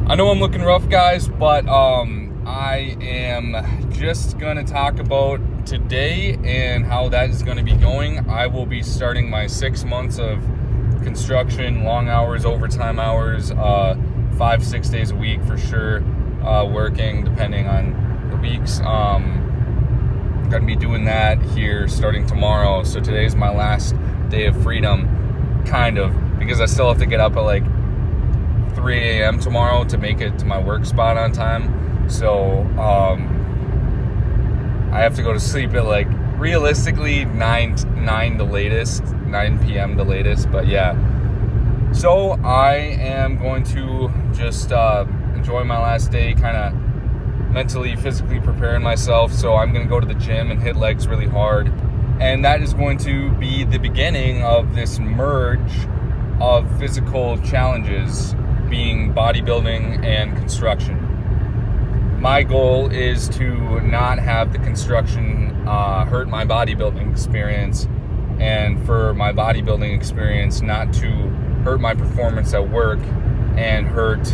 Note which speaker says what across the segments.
Speaker 1: I know I'm looking rough, guys, but I am just gonna talk about today and how that is going to be going. I will be starting my 6 months of construction, long hours, overtime hours, 5-6 days a week for sure, working depending on the weeks. Gonna be doing that here starting tomorrow. So today's my last day of freedom, kind of, because I still have to get up at like 3 a.m. tomorrow to make it to my work spot on time. So I have to go to sleep at like realistically 9 the latest, 9 p.m. the latest. But yeah, so I am going to just enjoy my last day, kind of mentally, physically preparing myself. So I'm going to go to the gym and hit legs really hard, and that is going to be the beginning of this merge of physical challenges, being bodybuilding and construction. My goal is to not have the construction hurt my bodybuilding experience, and for my bodybuilding experience not to hurt my performance at work and hurt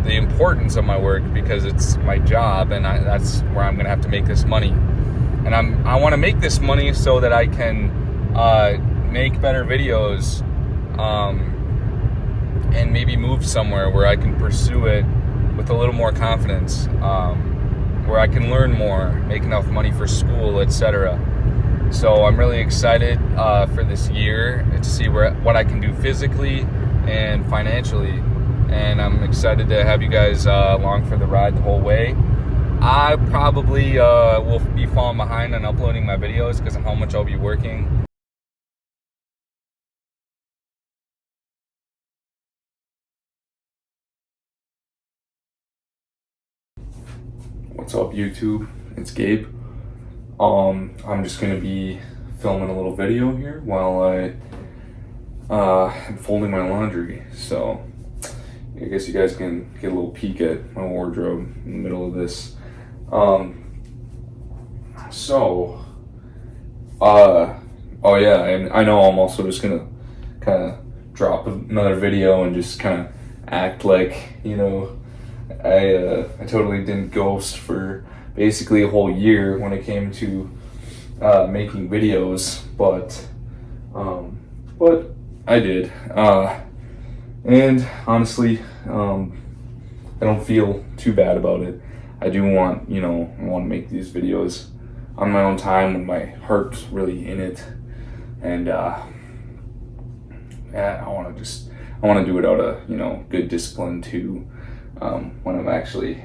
Speaker 1: the importance of my work, because it's my job and that's where I'm gonna have to make this money. And I want to make this money so that I can make better videos and maybe move somewhere where I can pursue it with a little more confidence, where I can learn more, make enough money for school, etc. So I'm really excited for this year to see what I can do physically and financially, and I'm excited to have you guys along for the ride the whole way. I probably will be falling behind on uploading my videos because of how much I'll be working. What's up, YouTube? It's Gabe. I'm just gonna be filming a little video here while I am folding my laundry. So I guess you guys can get a little peek at my wardrobe in the middle of this. Oh yeah, and I know I'm also just gonna kind of drop another video and just kind of act like, I totally didn't ghost for basically a whole year when it came to making videos, but I did, and honestly, I don't feel too bad about it. I do want, I want to make these videos on my own time when my heart's really in it, and I want to do it out of good discipline too. When I'm actually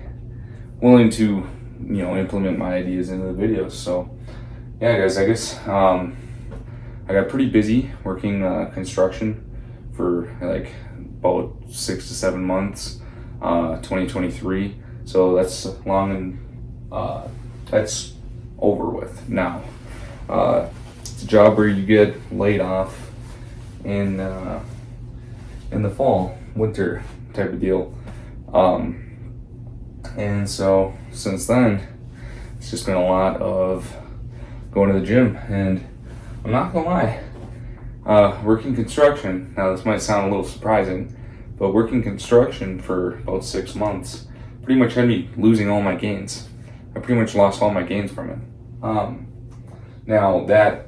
Speaker 1: willing to, implement my ideas into the videos. So yeah, guys, I guess I got pretty busy working construction for like about 6 to 7 months, 2023. So that's long, and that's over with now. It's a job where you get laid off in the fall, winter type of deal. And so since then, it's just been a lot of going to the gym, and I'm not gonna lie, working construction, now this might sound a little surprising, but working construction for about 6 months pretty much had me losing all my gains. I pretty much lost all my gains from it. Now that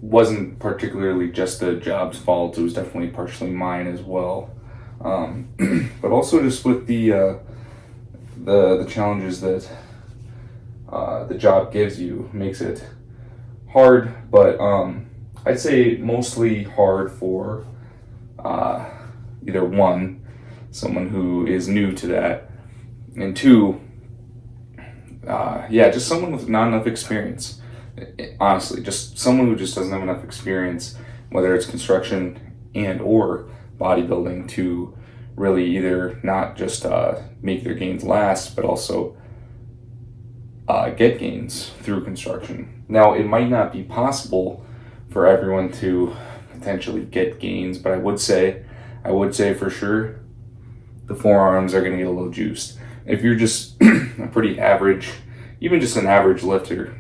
Speaker 1: wasn't particularly just the job's fault, it was definitely partially mine as well. But also just with the challenges that the job gives you makes it hard, but I'd say mostly hard for either one, someone who is new to that, and two, just someone with not enough experience. Honestly, just someone who just doesn't have enough experience, whether it's construction and or bodybuilding, to really either not just make their gains last, but also get gains through construction. Now, it might not be possible for everyone to potentially get gains, but I would say for sure the forearms are going to get a little juiced. If you're just a pretty average, even just an average lifter,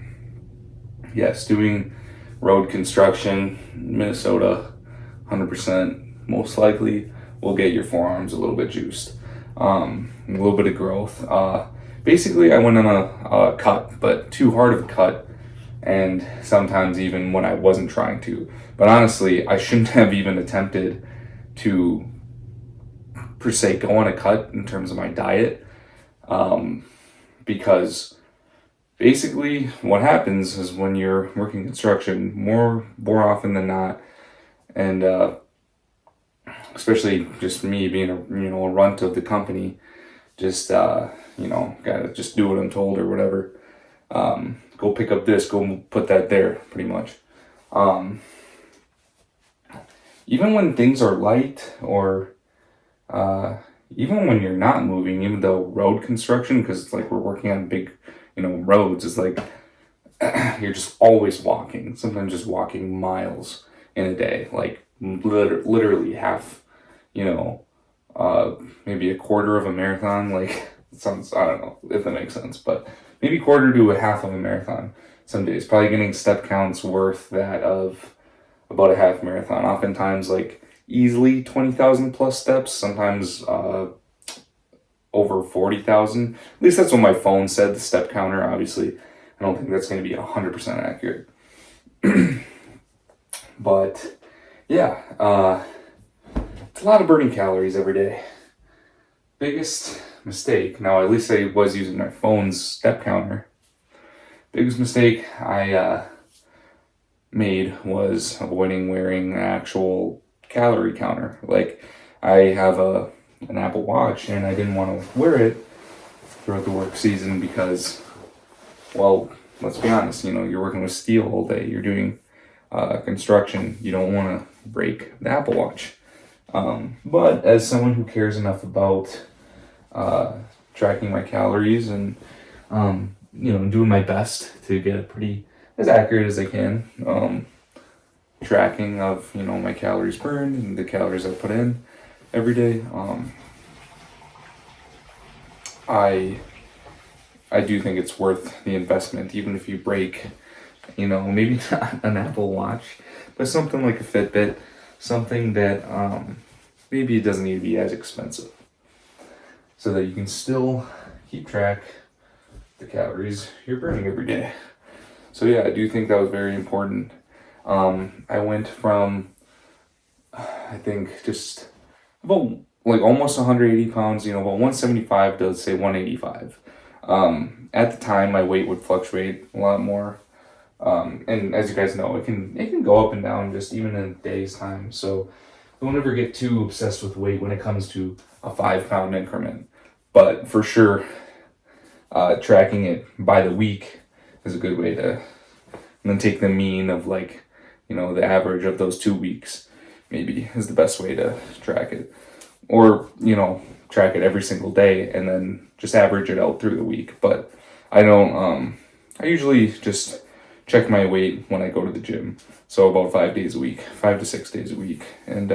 Speaker 1: yes, doing road construction, Minnesota, 100% most likely, will get your forearms a little bit juiced, a little bit of growth. Basically, I went on a cut, but too hard of a cut, and sometimes even when I wasn't trying to. But honestly, I shouldn't have even attempted to, per se, go on a cut in terms of my diet, because basically what happens is when you're working construction, more often than not, and especially just me being a runt of the company, just gotta just do what I'm told or whatever. Go pick up this, go put that there, pretty much. Even when things are light, or even when you're not moving, even though road construction, because it's like we're working on big, roads, it's like you're just always walking, sometimes just walking miles in a day, like literally half, maybe a quarter of a marathon, like sounds, I don't know if that makes sense, but maybe quarter to a half of a marathon some days, probably getting step counts worth that of about a half marathon, oftentimes like easily 20,000 plus steps, sometimes over 40,000. At least that's what my phone said, the step counter. Obviously, I don't think that's going to be 100% accurate. But yeah, it's a lot of burning calories every day. Biggest mistake, now at least I was using my phone's step counter. Biggest mistake I made was avoiding wearing an actual calorie counter. Like, I have an Apple Watch, and I didn't want to wear it throughout the work season because, well, let's be honest, you're working with steel all day, you're doing construction, you don't want to break the Apple Watch. But as someone who cares enough about tracking my calories and doing my best to get pretty as accurate as I can, tracking of my calories burned and the calories I put in every day, I do think it's worth the investment, even if you break, maybe not an Apple Watch, but something like a Fitbit, something that maybe it doesn't need to be as expensive, so that you can still keep track of the calories you're burning every day. So yeah, I do think that was very important. I went from, I think, just about like almost 180 pounds, about 175 to, say, 185. At the time, my weight would fluctuate a lot more. And as you guys know, it can go up and down just even in a day's time. So don't ever get too obsessed with weight when it comes to a 5-pound increment. But for sure, tracking it by the week is a good way to, and then take the mean of the average of those 2 weeks, maybe is the best way to track it. Or, track it every single day and then just average it out through the week. But I don't, I usually just check my weight when I go to the gym. So about 5 days a week, 5 to 6 days a week. And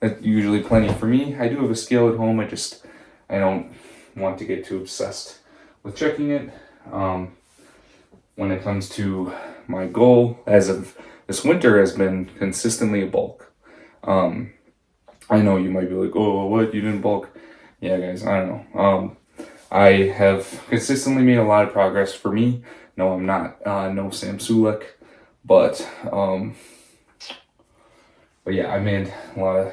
Speaker 1: that's usually plenty for me. I do have a scale at home. I don't want to get too obsessed with checking it. When it comes to my goal, as of this winter, has been consistently a bulk. I know you might be like, oh, what? You didn't bulk? Yeah, guys, I don't know. I have consistently made a lot of progress for me. No, I'm not, no Sam Sulek, but yeah, I made a lot of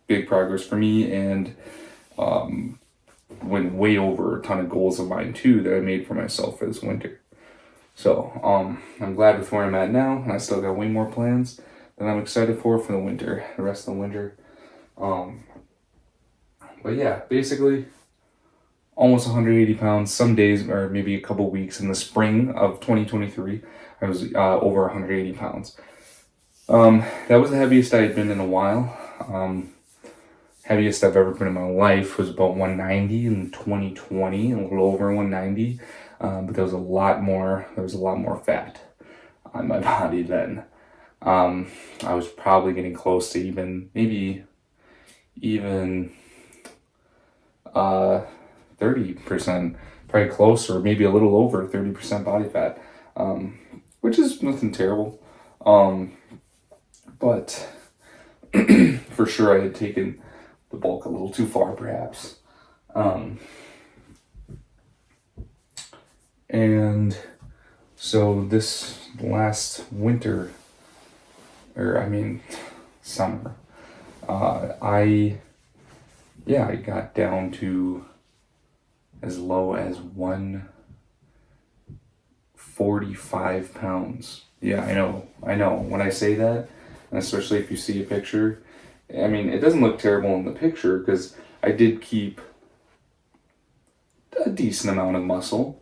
Speaker 1: big progress for me, and went way over a ton of goals of mine too that I made for myself for this winter. So I'm glad with where I'm at now, and I still got way more plans that I'm excited for the winter, the rest of the winter. But yeah, basically almost 180 pounds. Some days, or maybe a couple weeks in the spring of 2023, I was over 180 pounds. That was the heaviest I had been in a while. Heaviest I've ever been in my life was about 190 in 2020, a little over 190. But there was a lot more fat on my body then. I was probably getting close to even 30%, probably close, or maybe a little over 30% body fat, which is nothing terrible. But for sure I had taken the bulk a little too far, perhaps. And so this last winter, summer, I got down to as low as 145 pounds. Yeah, I know. When I say that, and especially if you see a picture, I mean, it doesn't look terrible in the picture because I did keep a decent amount of muscle.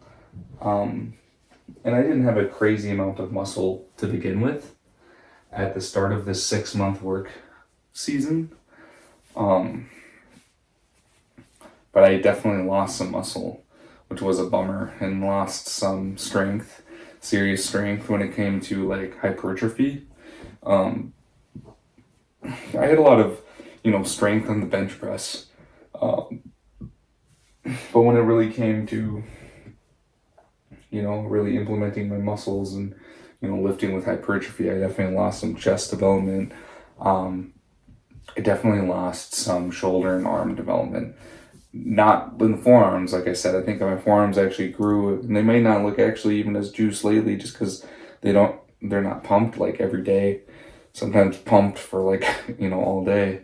Speaker 1: And I didn't have a crazy amount of muscle to begin with at the start of this 6-month work season. But I definitely lost some muscle, which was a bummer, and lost some strength, serious strength when it came to like hypertrophy. I had a lot of, strength on the bench press. But when it really came to, really implementing my muscles and, lifting with hypertrophy, I definitely lost some chest development. I definitely lost some shoulder and arm development. Not in the forearms, like I said. I think my forearms actually grew, and they may not look actually even as juiced lately just because they're not pumped like every day. Sometimes pumped for like, all day.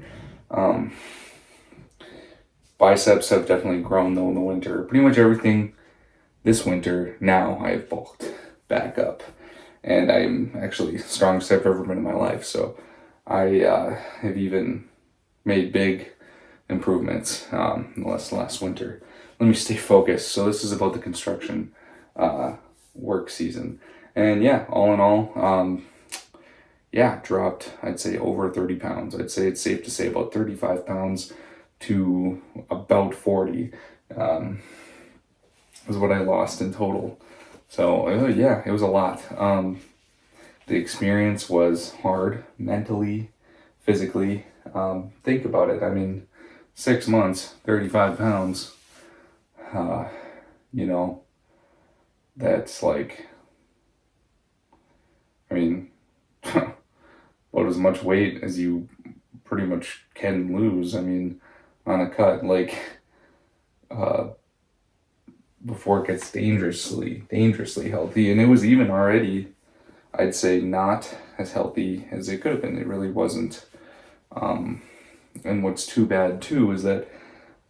Speaker 1: Biceps have definitely grown though in the winter. Pretty much everything this winter now I have bulked back up. And I'm actually the strongest I've ever been in my life. So I have even made big improvements in the last winter. Let me stay focused. So this is about the construction work season. And yeah, all in all, dropped, I'd say, over 30 pounds. I'd say it's safe to say about 35 pounds to about 40 is what I lost in total. So it was a lot. The experience was hard mentally, physically. Think about it. I mean, 6 months, 35 pounds, that's like, about as much weight as you pretty much can lose. I mean, on a cut, like, before it gets dangerously healthy. And it was even already, I'd say, not as healthy as it could have been. It really wasn't. And what's too bad too is that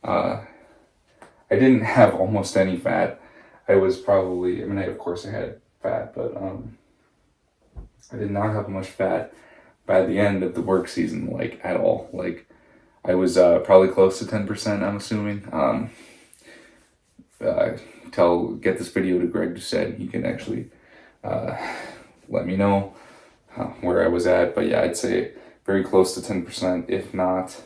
Speaker 1: I didn't have almost any fat. I was probably, of course I had fat, but I did not have much fat by the end of the work season, like at all. Like I was probably close to 10%, I'm assuming. Get this video to Greg Doucette. He can actually let me know where I was at. But yeah, I'd say very close to 10%, if not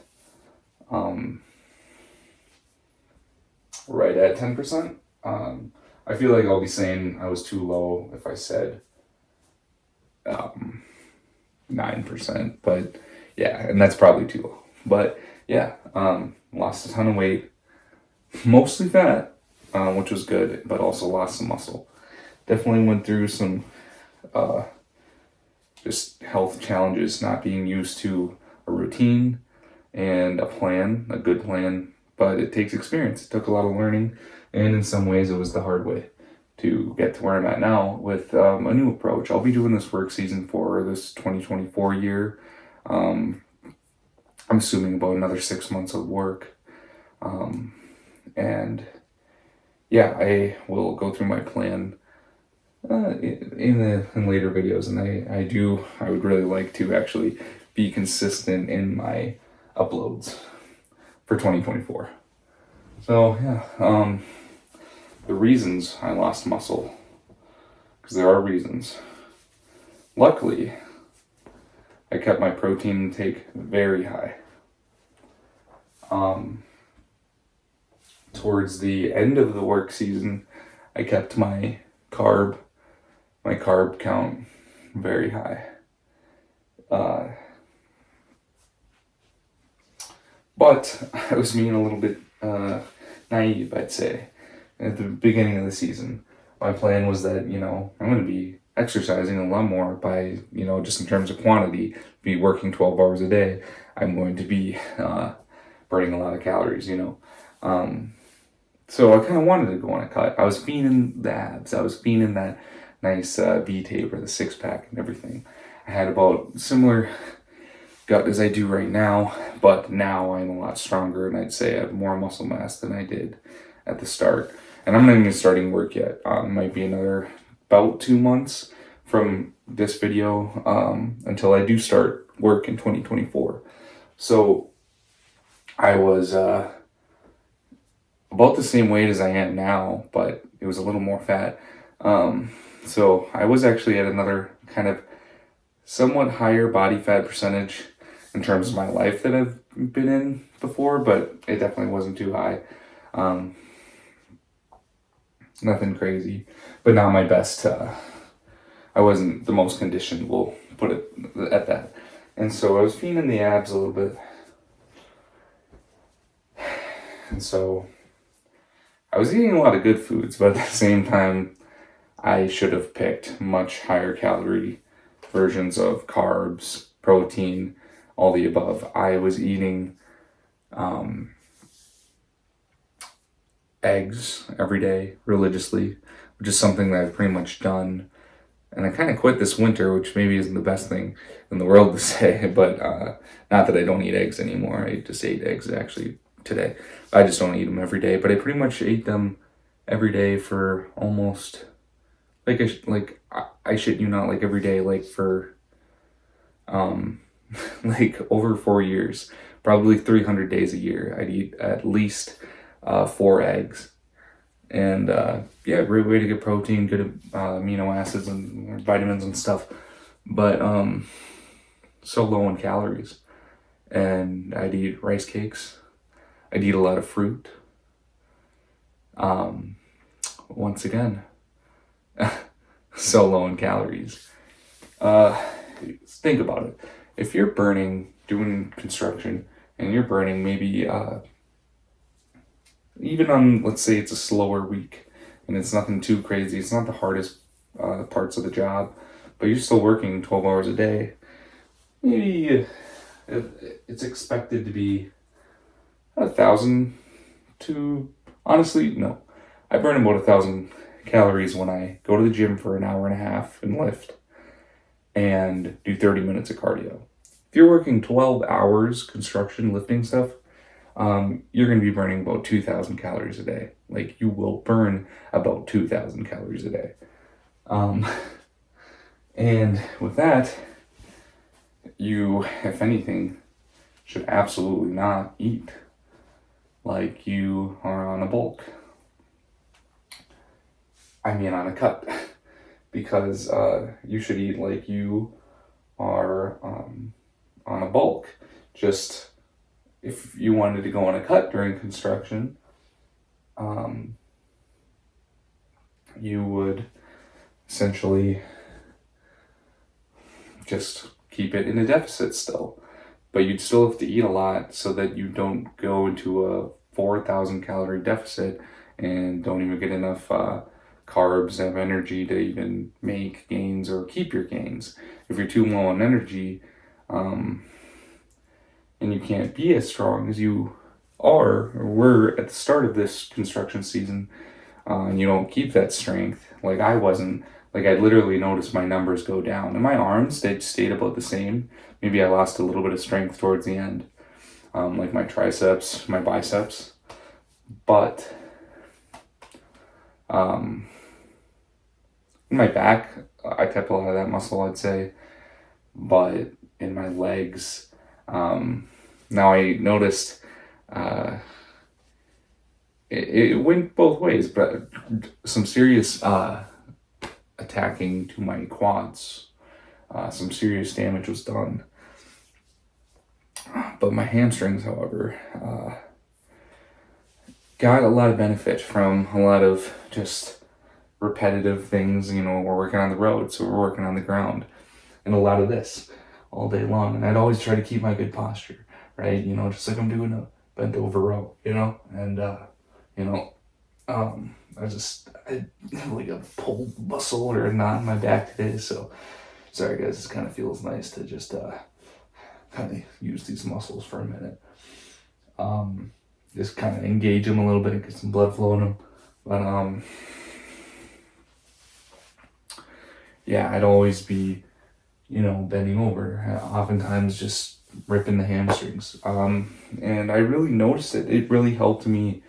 Speaker 1: right at 10%. I feel like I'll be saying I was too low if I said 9%, but yeah, and that's probably too low. But yeah, lost a ton of weight, mostly fat, which was good, but also lost some muscle. Definitely went through some just health challenges, not being used to a routine and a plan, a good plan, but it takes experience. It took a lot of learning, and in some ways it was the hard way to get to where I'm at now with a new approach. I'll be doing this work season for this 2024 year. I'm assuming about another 6 months of work. And yeah, I will go through my plan in later videos, and I would really like to actually be consistent in my uploads for 2024. So yeah, the reasons I lost muscle, because there are reasons. Luckily, I kept my protein intake very high. Towards the end of the work season, I kept my carb count very high. But I was being a little bit naive, I'd say. At the beginning of the season, my plan was that, I'm going to be exercising a lot more by, just in terms of quantity, be working 12 hours a day. I'm going to be burning a lot of calories, you know. So I kind of wanted to go on a cut. I was fiending the abs. I was fiending that nice V tape or the six pack and everything. I had about similar gut as I do right now, but now I'm a lot stronger, and I'd say I have more muscle mass than I did at the start. And I'm not even starting work yet. It might be another about 2 months from this video until I do start work in 2024. So I was about the same weight as I am now, but it was a little more fat. So I was actually at another kind of somewhat higher body fat percentage in terms of my life that I've been in before, but it definitely wasn't too high. Nothing crazy, but not my best. I wasn't the most conditioned, we'll put it at that. And so I was feeding the abs a little bit. And so I was eating a lot of good foods, but at the same time, I should have picked much higher calorie versions of carbs, protein, all the above. I was eating eggs every day religiously, which is something that I've pretty much done. And I kind of quit this winter, which maybe isn't the best thing in the world to say, but not that I don't eat eggs anymore. I just ate eggs actually today. I just don't eat them every day, but I pretty much ate them every day for almost, I shit you not, like every day, like for like over 4 years, probably 300 days a year. I'd eat at least 4 eggs. And yeah, great way to get protein, good amino acids and vitamins and stuff. But so low in calories. And I'd eat rice cakes. I'd eat a lot of fruit. Once again, so low in calories. Think about it. If you're doing construction, and you're burning maybe, even on, let's say it's a slower week, and it's nothing too crazy, it's not the hardest parts of the job, but you're still working 12 hours a day, maybe it's expected to be 1,000 to, honestly, no. I burn about 1,000 calories when I go to the gym for an hour and a half and lift and do 30 minutes of cardio. If you're working 12 hours construction, lifting stuff, you're going to be burning about 2,000 calories a day. Like, you will burn about 2,000 calories a day. And with that, you, if anything, should absolutely not eat like you are on a bulk. I mean on a cut. Because you should eat like you are on a bulk. Just if you wanted to go on a cut during construction, you would essentially just keep it in a deficit still. But you'd still have to eat a lot so that you don't go into a 4,000 calorie deficit and don't even get enough carbs and energy to even make gains or keep your gains. If you're too low on energy, and you can't be as strong as you are or were at the start of this construction season, and you don't keep that strength, like I wasn't, like I literally noticed my numbers go down. And my arms, they stayed about the same. Maybe I lost a little bit of strength towards the end, like my triceps, my biceps. But in my back, I kept a lot of that muscle, I'd say. But in my legs, now I noticed it went both ways, but some serious attacking to my quads. Some serious damage was done. But my hamstrings, however, got a lot of benefit from a lot of just repetitive things. You know, we're working on the road, so we're working on the ground. And a lot of this all day long. And I'd always try to keep my good posture, right? You know, just like I'm doing a bent over row, you know? And, you know, I have like a pulled muscle or a knot in my back today, so sorry guys, it kind of feels nice to just kind of use these muscles for a minute. just kind of engage them a little bit, get some blood flow in them. But yeah, I'd always be, bending over, oftentimes just ripping the hamstrings. And I really noticed it. It really helped me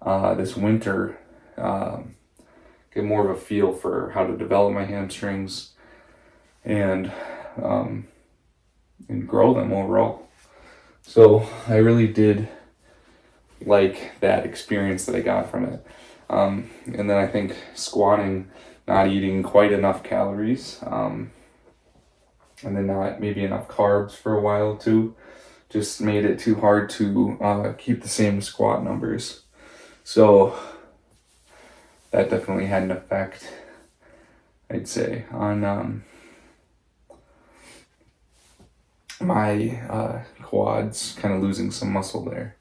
Speaker 1: this winter get more of a feel for how to develop my hamstrings and grow them overall. So I really did like that experience that I got from it. And then I think squatting, not eating quite enough calories, and then not maybe enough carbs for a while too, just made it too hard to keep the same squat numbers. So that definitely had an effect, I'd say, on my quads, kind of losing some muscle there,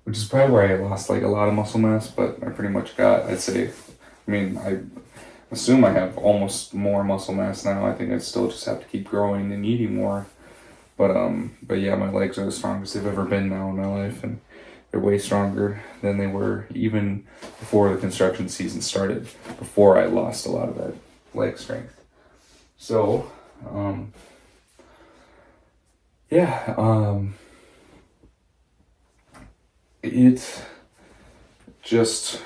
Speaker 1: which is probably where I lost like a lot of muscle mass, but I pretty much got, I'd say, I assume I have almost more muscle mass now. I think I still just have to keep growing and eating more. But yeah, my legs are the strongest they've ever been now in my life, and they're way stronger than they were even before the construction season started, before I lost a lot of that leg strength. So, it just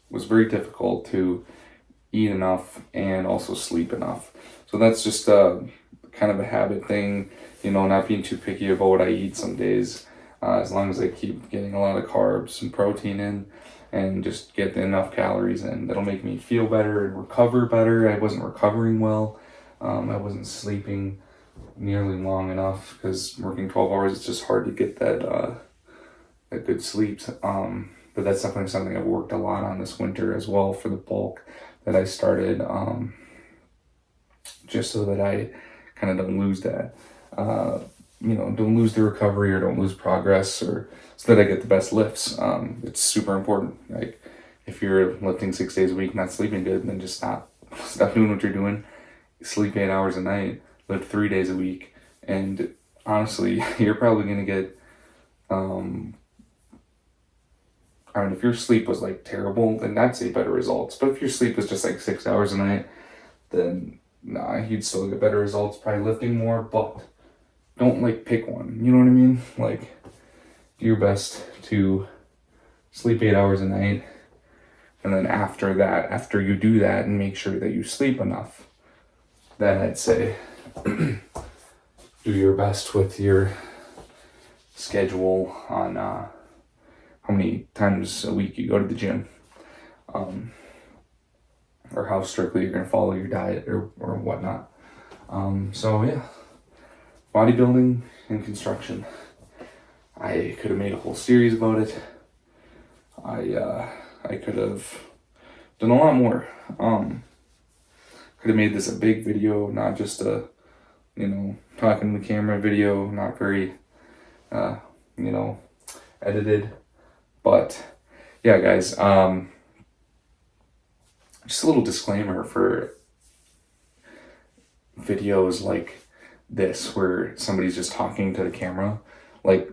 Speaker 1: was very difficult to eat enough and also sleep enough. So that's just kind of a habit thing, not being too picky about what I eat some days, as long as I keep getting a lot of carbs and protein in and just get enough calories in. That'll make me feel better and recover better. I wasn't recovering well. I wasn't sleeping nearly long enough because working 12 hours, it's just hard to get that good sleep. But that's definitely something I've worked a lot on this winter as well for the bulk that I started, just so that I kind of don't lose that, don't lose the recovery or don't lose progress, or so that I get the best lifts. It's super important. Like if you're lifting 6 days a week, not sleeping good, then just stop doing what you're doing. Sleep 8 hours a night, lift 3 days a week. And honestly, you're probably going to get, if your sleep was like terrible, then I'd say better results. But if your sleep was just like 6 hours a night, then nah, you'd still get better results, probably lifting more, but don't like pick one. You know what I mean? Like do your best to sleep 8 hours a night. And then after you do that and make sure that you sleep enough, then I'd say do your best with your schedule on how many times a week you go to the gym, or how strictly you're going to follow your diet or whatnot. So yeah, bodybuilding and construction. I could have made a whole series about it. I could have done a lot more. Could have made this a big video, not just a, talking to the camera video, not very, edited. But yeah, guys, just a little disclaimer for videos like this where somebody's just talking to the camera. Like,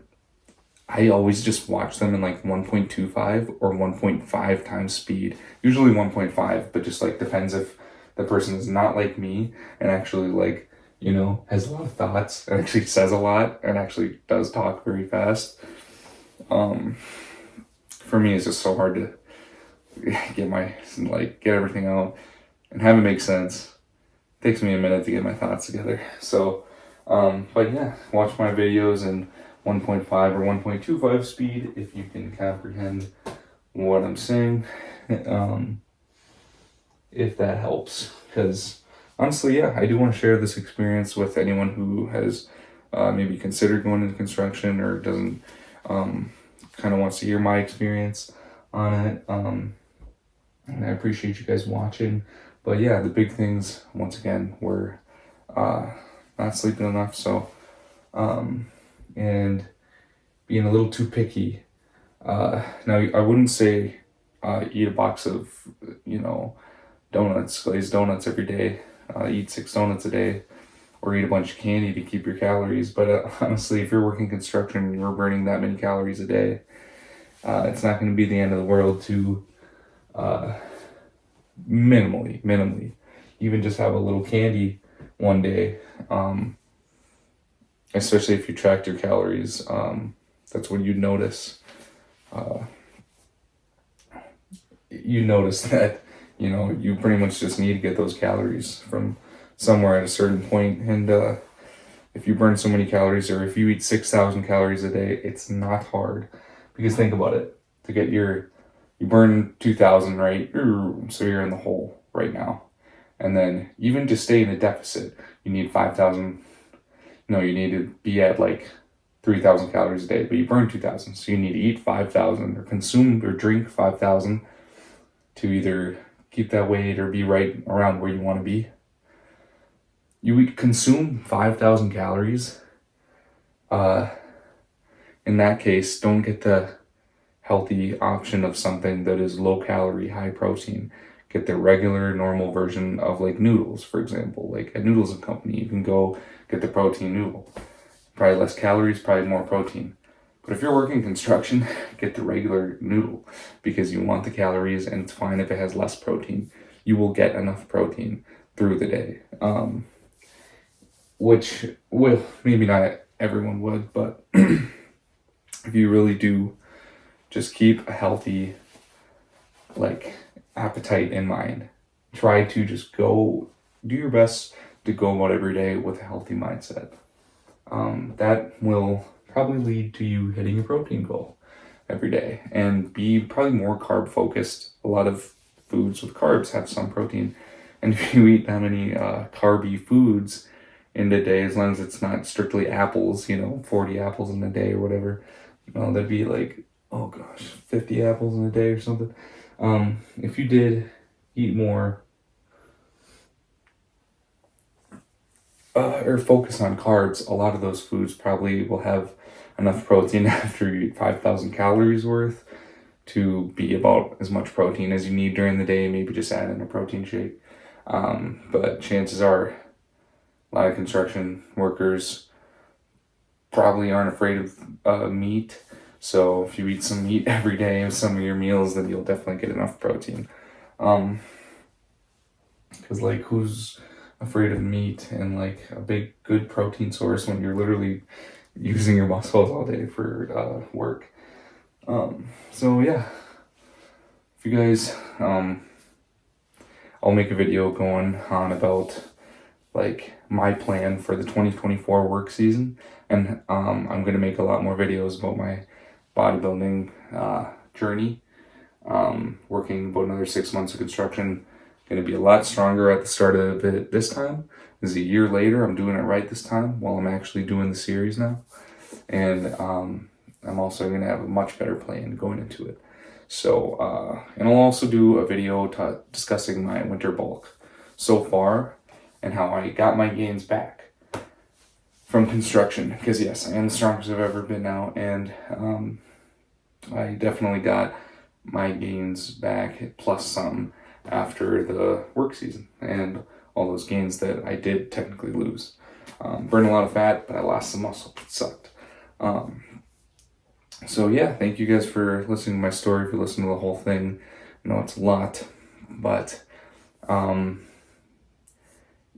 Speaker 1: I always just watch them in like 1.25 or 1.5 times speed. Usually 1.5, but just like depends if the person is not like me and actually like, has a lot of thoughts and actually says a lot and actually does talk very fast. For me, it's just so hard to get everything out and have it make sense. It takes me a minute to get my thoughts together. So, but yeah, watch my videos in 1.5 or 1.25 speed if you can comprehend what I'm saying. If that helps, because honestly, yeah, I do want to share this experience with anyone who has maybe considered going into construction or doesn't, kind of wants to hear my experience on it. And I appreciate you guys watching. But yeah, the big things, once again, were not sleeping enough, so and being a little too picky. Now, I wouldn't say eat a box of, donuts, glazed donuts every day, eat 6 donuts a day. or eat a bunch of candy to keep your calories. But honestly, if you're working construction and you're burning that many calories a day, it's not going to be the end of the world to minimally, even just have a little candy one day. Especially if you tracked your calories, that's when you notice. You notice that you pretty much just need to get those calories from somewhere at a certain point. And if you burn so many calories, or if you eat 6,000 calories a day, it's not hard. Because think about it, you burn 2,000, right? So you're in the hole right now. And then even to stay in a deficit, you need 5,000. No, you need to be at like 3,000 calories a day, but you burn 2,000. So you need to eat 5,000 or consume or drink 5,000 to either keep that weight or be right around where you want to be. You consume 5,000 calories. In that case, don't get the healthy option of something that is low calorie, high protein. Get the regular, normal version of like noodles, for example. Like at Noodles and Company, you can go get the protein noodle. Probably less calories, probably more protein. But if you're working construction, get the regular noodle because you want the calories, and it's fine if it has less protein. You will get enough protein through the day. Which will, maybe not everyone would, but if you really do, just keep a healthy appetite in mind. Try to just do your best to go about every day with a healthy mindset. That will probably lead to you hitting your protein goal every day and be probably more carb focused. A lot of foods with carbs have some protein, and if you eat that many carby foods in a day, as long as it's not strictly apples, 40 apples in a day or whatever, that'd be like, 50 apples in a day or something. If you did eat more or focus on carbs, a lot of those foods probably will have enough protein after you eat 5,000 calories worth to be about as much protein as you need during the day. Maybe just add in a protein shake. But chances are a lot of construction workers probably aren't afraid of meat. So if you eat some meat every day of some of your meals, then you'll definitely get enough protein. Because who's afraid of meat and a big good protein source when you're literally using your muscles all day for work? So yeah, if you guys, I'll make a video going on about my plan for the 2024 work season, and I'm gonna make a lot more videos about my bodybuilding journey. Working about another 6 months of construction. Going to be a lot stronger at the start of it this time. This is a year later. I'm doing it right this time while I'm actually doing the series now. And I'm also going to have a much better plan going into it. So, and I'll also do a video discussing my winter bulk so far and how I got my gains back from construction. Because yes, I am the strongest I've ever been now. And I definitely got my gains back plus some after the work season and all those gains that I did technically lose. Burned a lot of fat, but I lost some muscle. It sucked. So yeah, thank you guys for listening to my story. If you listen to the whole thing, I know it's a lot, but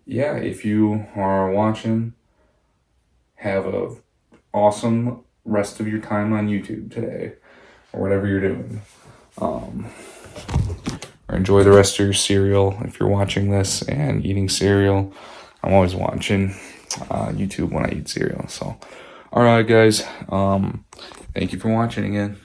Speaker 1: yeah, if you are watching, have a awesome rest of your time on YouTube today or whatever you're doing. Or enjoy the rest of your cereal if you're watching this and eating cereal. I'm always watching YouTube when I eat cereal. So, all right, guys. Thank you for watching again.